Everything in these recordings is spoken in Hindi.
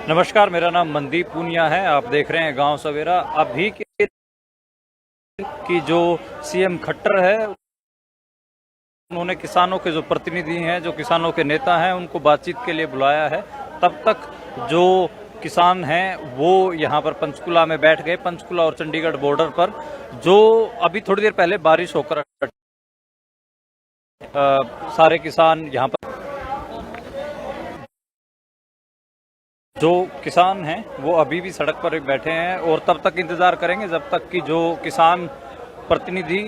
नमस्कार, मेरा नाम मनदीप पूनिया है। आप देख रहे हैं गांव सवेरा। अभी की जो सीएम खट्टर है, उन्होंने किसानों के जो प्रतिनिधि हैं, जो किसानों के नेता हैं, उनको बातचीत के लिए बुलाया है। तब तक जो किसान हैं वो यहाँ पर पंचकुला में बैठ गए, पंचकुला और चंडीगढ़ बॉर्डर पर। जो अभी थोड़ी देर पहले बारिश होकर सारे किसान यहाँ पर, जो किसान हैं वो अभी भी सड़क पर बैठे हैं और तब तक इंतजार करेंगे जब तक कि जो किसान प्रतिनिधि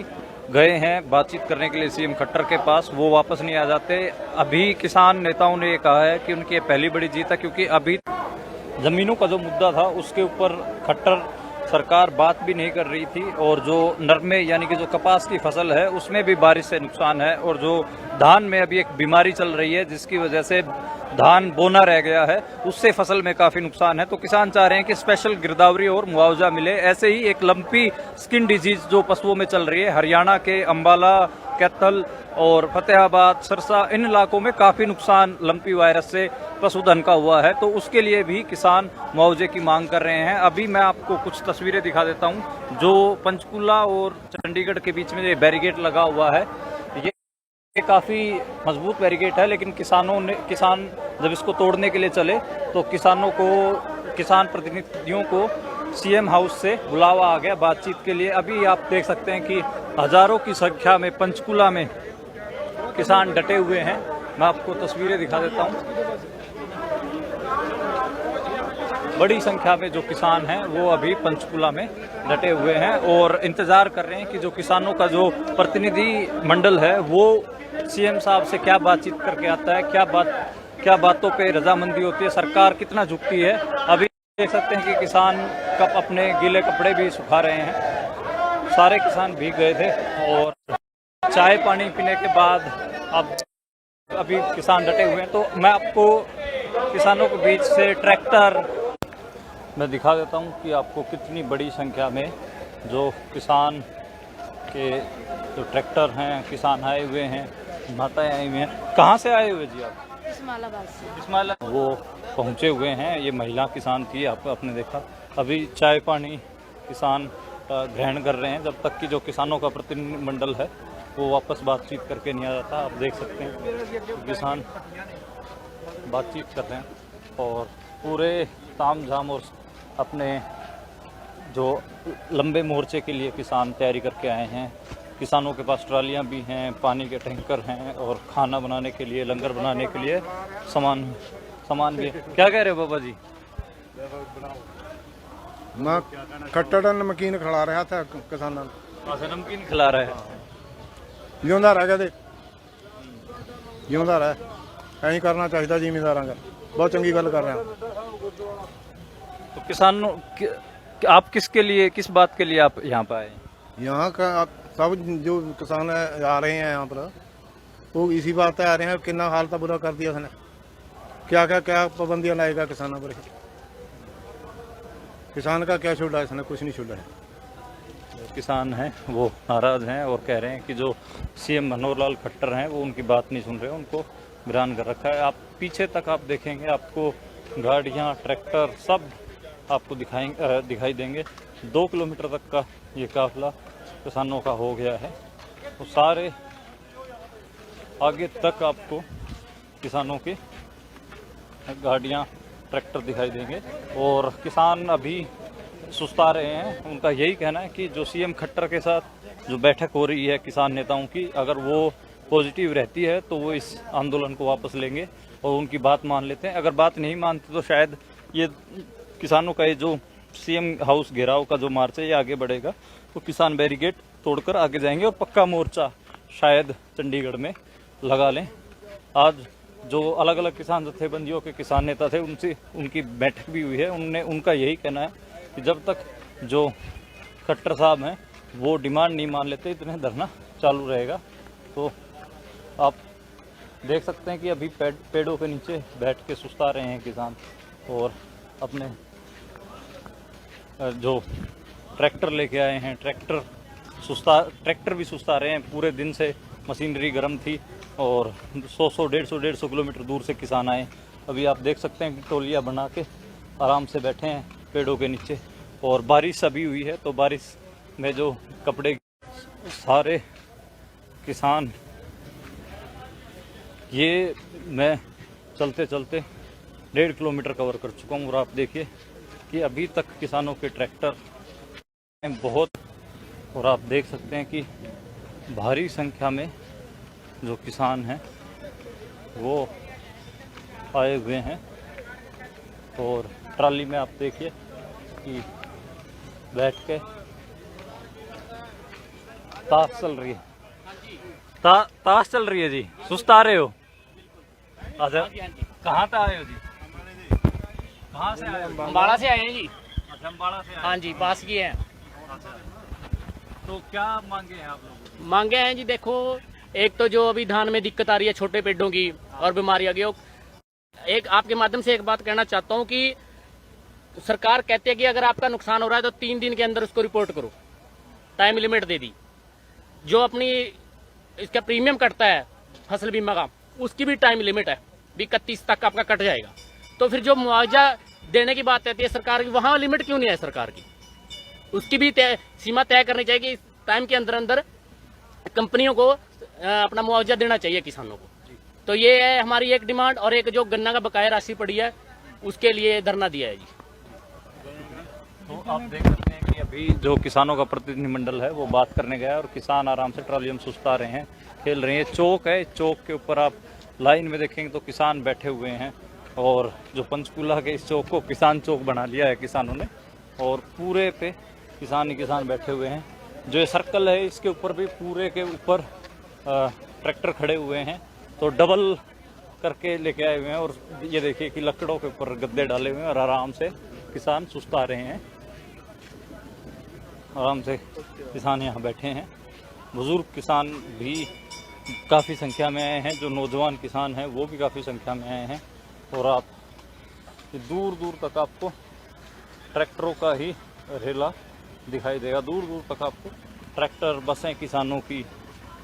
गए हैं बातचीत करने के लिए सीएम खट्टर के पास, वो वापस नहीं आ जाते। अभी किसान नेताओं ने ये कहा है कि उनकी ये पहली बड़ी जीत है, क्योंकि अभी जमीनों का जो मुद्दा था उसके ऊपर खट्टर सरकार बात भी नहीं कर रही थी, और जो नरमे यानी कि जो कपास की फसल है उसमें भी बारिश से नुकसान है, और जो धान में अभी एक बीमारी चल रही है जिसकी वजह से धान बोना रह गया है, उससे फसल में काफी नुकसान है। तो किसान चाह रहे हैं कि स्पेशल गिरदावरी और मुआवजा मिले। ऐसे ही एक लंपी स्किन डिजीज जो पशुओं में चल रही है, हरियाणा के अंबाला, कैथल और फतेहाबाद, सरसा, इन इलाकों में काफी नुकसान लंपी वायरस से पशुधन का हुआ है, तो उसके लिए भी किसान मुआवजे की मांग कर रहे हैं। अभी मैं आपको कुछ तस्वीरें दिखा देता हूं। जो पंचकुला और चंडीगढ़ के बीच में ये बैरिकेड लगा हुआ है, ये काफ़ी मजबूत बैरिकेड है, लेकिन किसान जब इसको तोड़ने के लिए चले तो किसान प्रतिनिधियों को सीएम हाउस से बुलावा आ गया बातचीत के लिए। अभी आप देख सकते हैं कि हजारों की संख्या में पंचकुला में किसान डटे हुए हैं। मैं आपको तस्वीरें दिखा देता हूं। बड़ी संख्या में जो किसान हैं वो अभी पंचकुला में डटे हुए हैं और इंतजार कर रहे हैं कि जो किसानों का जो प्रतिनिधि मंडल है वो सीएम साहब से क्या बातचीत करके आता है, क्या बातों पे रजामंदी होती है, सरकार कितना झुकती है। अभी देख सकते हैं कि किसान अपने गीले कपड़े भी सुखा रहे हैं। सारे किसान भीग गए थे और चाय पानी पीने के बाद अब अभी किसान डटे हुए हैं। तो मैं आपको किसानों के बीच से ट्रैक्टर मैं दिखा देता हूं कि आपको कितनी बड़ी संख्या में जो किसान के जो ट्रैक्टर हैं, किसान आए हुए हैं, माताएं आई हुई हैं। कहाँ से आए हुए जी आप? इस्माइलाबाद से। इस्माइलाबाद वो पहुँचे हुए हैं। ये महिला किसान थी, आपने देखा। अभी चाय पानी किसान ग्रहण कर रहे हैं जब तक कि जो किसानों का प्रतिनिधिमंडल है वो वापस बातचीत करके नहीं आ जाता। आप देख सकते हैं किसान बातचीत कर रहे हैं और पूरे ताम झाम और अपने जो लंबे मोर्चे के लिए किसान तैयारी करके आए हैं। किसानों के पास ट्रालियां भी हैं, पानी के टैंकर हैं और खाना बनाने के लिए, लंगर बनाने के लिए सामान भी है। क्या कह रहे हो बाबा जी? मैं खट्टर नमकीन खिला रहा था किसानों को। अच्छा, नमकीन खिला रहे हैं। जिंदा रह गए, जिंदा रह ऐ करना चाहिए जिमीदार का। बहुत चंगी गल कर रहे हैं। तो किसानों आप किसके लिए, किस बात के लिए आप यहाँ पर आए? यहाँ का सब जो किसान आ रहे हैं यहाँ पर वो इसी बात पे आ रहे हैं। कितना हालत बुरा कर दिया उसने, क्या पाबंदियां लाएगा किसानों पर? किसान का क्या छोड़ा इसने? कुछ नहीं छोड़ा है। किसान हैं वो नाराज हैं और कह रहे हैं कि जो सीएम मनोहर लाल खट्टर हैं वो उनकी बात नहीं सुन रहे, उनको गिरान कर रखा है। आप पीछे तक आप देखेंगे, आपको गाड़ियाँ, ट्रैक्टर सब आपको दिखाई देंगे। 2 किलोमीटर तक का ये काफिला किसानों का हो गया है। तो सारे आगे तक आपको किसानों की गाड़ियाँ, ट्रैक्टर दिखाई देंगे और किसान अभी सुस्ता रहे हैं। उनका यही कहना है कि जो सीएम खट्टर के साथ जो बैठक हो रही है किसान नेताओं की, अगर वो पॉजिटिव रहती है तो वो इस आंदोलन को वापस लेंगे और उनकी बात मान लेते हैं। अगर बात नहीं मानते तो शायद ये किसानों का ये जो सीएम हाउस घेराव का जो मार्च है ये आगे बढ़ेगा। तो किसान बैरिकेड तोड़कर आगे जाएंगे और पक्का मोर्चा शायद चंडीगढ़ में लगा लें। आज जो अलग अलग किसान जत्थेबंदियों के किसान नेता थे उनसे उनकी बैठक भी हुई है। उनका यही कहना है कि जब तक जो खट्टर साहब हैं वो डिमांड नहीं मान लेते इतने धरना चालू रहेगा। तो आप देख सकते हैं कि अभी पेड़ों के नीचे बैठ के सुस्ता रहे हैं किसान और अपने जो ट्रैक्टर लेके आए हैं, ट्रैक्टर भी सुस्ता रहे हैं। पूरे दिन से मशीनरी गर्म थी और 100-150 किलोमीटर दूर से किसान आए। अभी आप देख सकते हैं कि टोलियाँ बना के आराम से बैठे हैं पेड़ों के नीचे। और बारिश अभी हुई है तो बारिश में जो कपड़े, सारे किसान, ये मैं चलते चलते 1.5 किलोमीटर कवर कर चुका हूँ। और आप देखिए कि अभी तक किसानों के ट्रैक्टर बहुत, और आप देख सकते हैं कि भारी संख्या में जो किसान हैं वो आए हुए हैं। और ट्राली में आप देखिए कि बैठ के ताश चल रही है, ताश चल रही है जी। सुस्त आ रहे हो? अच्छा, कहाँ से आए हो जी? कहाँ से आए हो? अम्बाड़ा से आए हैं जी। अच्छा, अम्बाड़ा से आए। हाँ जी, पास की है। अच्छा, तो क्या मांगे हैं आप लोग? मांगे हैं जी, देखो एक तो जो अभी धान में दिक्कत आ रही है छोटे पेड़ों की और बीमारी आ गई। एक आपके माध्यम से एक बात कहना चाहता हूँ कि सरकार कहती है कि अगर आपका नुकसान हो रहा है तो 3 दिन के अंदर उसको रिपोर्ट करो, टाइम लिमिट दे दी। जो अपनी इसका प्रीमियम कटता है फसल बीमा का, उसकी भी टाइम लिमिट है, 31 तक आपका कट जाएगा। तो फिर जो मुआवजा देने की बात रहती है सरकार की, वहां लिमिट क्यों नहीं है सरकार की? उसकी भी सीमा तय करनी चाहिए कि इस टाइम के अंदर अंदर कंपनियों को अपना मुआवजा देना चाहिए किसानों को। तो ये है हमारी एक डिमांड। और एक जो गन्ना का बकाया राशि पड़ी है उसके लिए धरना दिया है जी। तो आप देख सकते हैं कि अभी जो किसानों का प्रतिनिधिमंडल है वो बात करने गया है और किसान आराम से ट्राली में सुस्ता रहे हैं, खेल रहे हैं। चौक है, चौक के ऊपर आप लाइन में देखेंगे तो किसान बैठे हुए हैं। और जो पंचकूला के इस चौक को किसान चौक बना लिया है किसानों ने, और पूरे पे किसान ही किसान बैठे हुए हैं। जो ये सर्कल है इसके ऊपर भी पूरे के ऊपर ट्रैक्टर खड़े हुए हैं, तो डबल करके लेके आए हुए हैं। और ये देखिए कि लकड़ों के ऊपर गद्दे डाले हुए हैं और आराम से किसान सुस्ता रहे हैं। आराम से किसान यहाँ बैठे हैं। बुजुर्ग किसान भी काफ़ी संख्या में आए हैं, जो नौजवान किसान हैं वो भी काफ़ी संख्या में आए हैं। और आप दूर दूर तक आपको ट्रैक्टरों का ही रेला दिखाई देगा, दूर दूर तक आपको ट्रैक्टर, बसें, किसानों की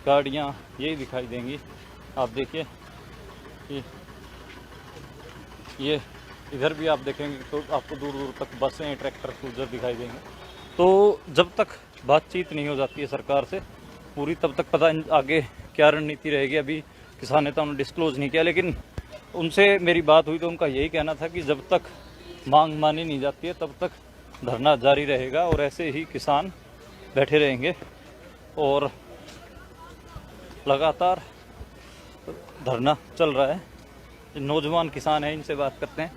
गाड़ियाँ यही दिखाई देंगी। आप देखिए कि ये इधर भी आप देखेंगे तो आपको दूर दूर तक बसें, ट्रैक्टर, क्रूजर दिखाई देंगे। तो जब तक बातचीत नहीं हो जाती है सरकार से पूरी, तब तक पता आगे क्या रणनीति रहेगी। अभी किसान नेताओं ने डिस्क्लोज नहीं किया, लेकिन उनसे मेरी बात हुई तो उनका यही कहना था कि जब तक मांग मानी नहीं जाती है तब तक धरना जारी रहेगा और ऐसे ही किसान बैठे रहेंगे। और लगातार धरना चल रहा है। नौजवान किसान हैं, इनसे बात करते हैं।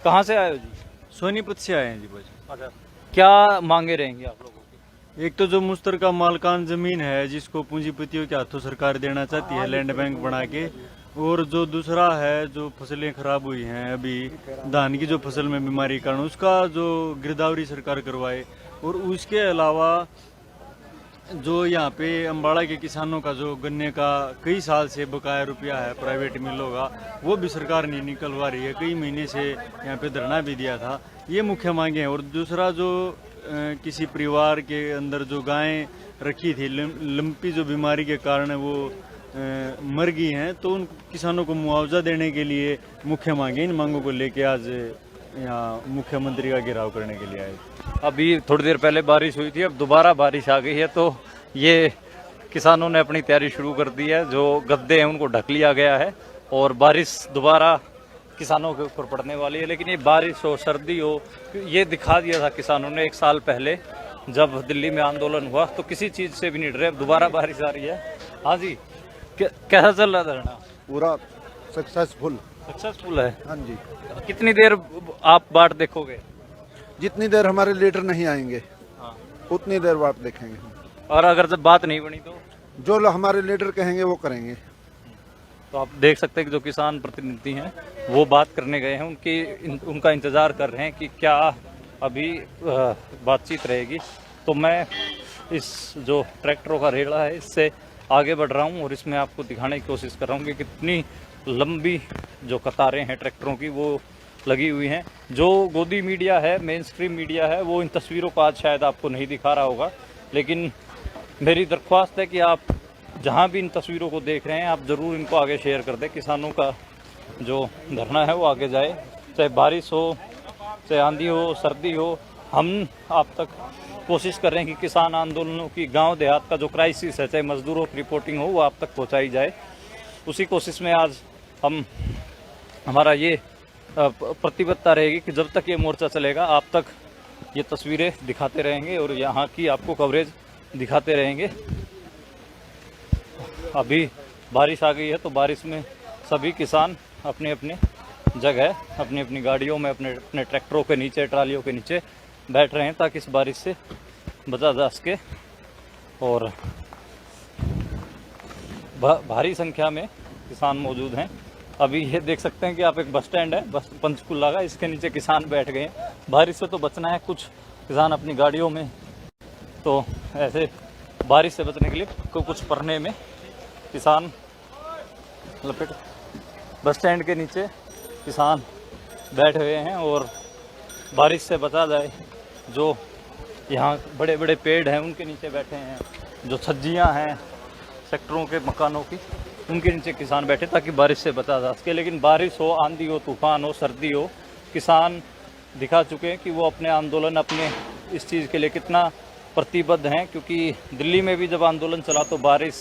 कहाँ से आए हो जी? सोनीपत से आए हैं जी भाई। अच्छा, क्या मांगे रहेंगी आप लोगों की? एक तो जो मुश्तरका मालकान जमीन है जिसको पूंजीपतियों के हाथों सरकार देना चाहती है लैंड बैंक बना के, और जो दूसरा है जो फसलें खराब हुई हैं अभी धान की जो फसल में बीमारी के कारण, उसका जो गिरदावरी सरकार करवाए। और उसके अलावा जो यहाँ पे अम्बाड़ा के किसानों का जो गन्ने का कई साल से बकाया रुपया है प्राइवेट मिलों का, वो भी सरकार नहीं निकलवा रही है। कई महीने से यहाँ पे धरना भी दिया था। ये मुख्य मांगे हैं। और दूसरा जो किसी परिवार के अंदर जो गायें रखी थी, लंपी जो बीमारी के कारण वो मर गई हैं, तो उन किसानों को मुआवजा देने के लिए मुख्य मांगे। इन मांगों को लेके आज यहाँ मुख्यमंत्री का घेराव करने के लिए आए। अभी थोड़ी देर पहले बारिश हुई थी, अब दोबारा बारिश आ गई है, तो ये किसानों ने अपनी तैयारी शुरू कर दी है। जो गद्दे हैं उनको ढक लिया गया है और बारिश दोबारा किसानों के ऊपर पड़ने वाली है। लेकिन ये बारिश हो, सर्दी हो, ये दिखा दिया था किसानों ने 1 साल पहले जब दिल्ली में आंदोलन हुआ, तो किसी चीज़ से भी नहीं डरे। अब दोबारा बारिश आ रही है। हाँ जी, कैसा चल रहा धरना? पूरा सक्सेसफुल है। हाँ जी, कितनी देर आप बाट देखोगे? जितनी देर हमारे लीडर नहीं आएंगे हाँ। उतनी देर बात देखेंगे। और अगर जब बात नहीं बनी तो जो हमारे लीडर कहेंगे वो करेंगे। तो आप देख सकते हैं कि जो किसान प्रतिनिधि हैं वो बात करने गए हैं, उनका इंतज़ार कर रहे हैं कि क्या अभी बातचीत रहेगी। तो मैं इस जो ट्रैक्टरों का रेला है इससे आगे बढ़ रहा हूँ और इसमें आपको दिखाने की कोशिश कर रहा हूँ कि कितनी लंबी जो कतारें हैं ट्रैक्टरों की वो लगी हुई हैं। जो गोदी मीडिया है, मेन स्ट्रीम मीडिया है, वो इन तस्वीरों को आज शायद आपको नहीं दिखा रहा होगा, लेकिन मेरी दरख्वास्त है कि आप जहाँ भी इन तस्वीरों को देख रहे हैं आप ज़रूर इनको आगे शेयर कर दें। किसानों का जो धरना है वो आगे जाए, चाहे बारिश हो, चाहे आंधी हो सर्दी हो, हम आप तक कोशिश कर रहे हैं कि किसान आंदोलनों की गांव देहात का जो क्राइसिस है, चाहे मजदूरों की रिपोर्टिंग हो, वो आप तक पहुंचाई जाए। उसी कोशिश में आज हमारा ये प्रतिबद्धता रहेगी कि जब तक ये मोर्चा चलेगा आप तक ये तस्वीरें दिखाते रहेंगे और यहाँ की आपको कवरेज दिखाते रहेंगे। अभी बारिश आ गई है तो बारिश में सभी किसान अपने अपने जगह, अपनी अपनी गाड़ियों में, अपने अपने ट्रैक्टरों के नीचे, ट्रालियों के नीचे बैठ रहे हैं ताकि इस बारिश से बचा जा सके। और भारी संख्या में किसान मौजूद हैं। अभी ये देख सकते हैं कि आप एक बस स्टैंड है, बस पंचकुला का, इसके नीचे किसान बैठ गए हैं। बारिश से तो बचना है, कुछ किसान अपनी गाड़ियों में, तो ऐसे बारिश से बचने के लिए कुछ पढ़ने में किसान लपेट बस स्टैंड के नीचे किसान बैठे हुए हैं और बारिश से बचा जाए। जो यहाँ बड़े बड़े पेड़ हैं उनके नीचे बैठे हैं, जो छज्जियाँ हैं सेक्टरों के मकानों की, उनके नीचे किसान बैठे ताकि बारिश से बचा जा सके। लेकिन बारिश हो, आंधी हो, तूफान हो, सर्दी हो, किसान दिखा चुके हैं कि वो अपने आंदोलन, अपने इस चीज़ के लिए कितना प्रतिबद्ध हैं। क्योंकि दिल्ली में भी जब आंदोलन चला तो बारिश,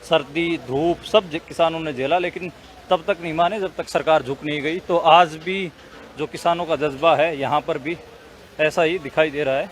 सर्दी, धूप सब किसानों ने झेला, लेकिन तब तक नहीं माने जब तक सरकार झुक नहीं गई। तो आज भी जो किसानों का जज्बा है यहाँ पर भी ऐसा ही दिखाई दे रहा है।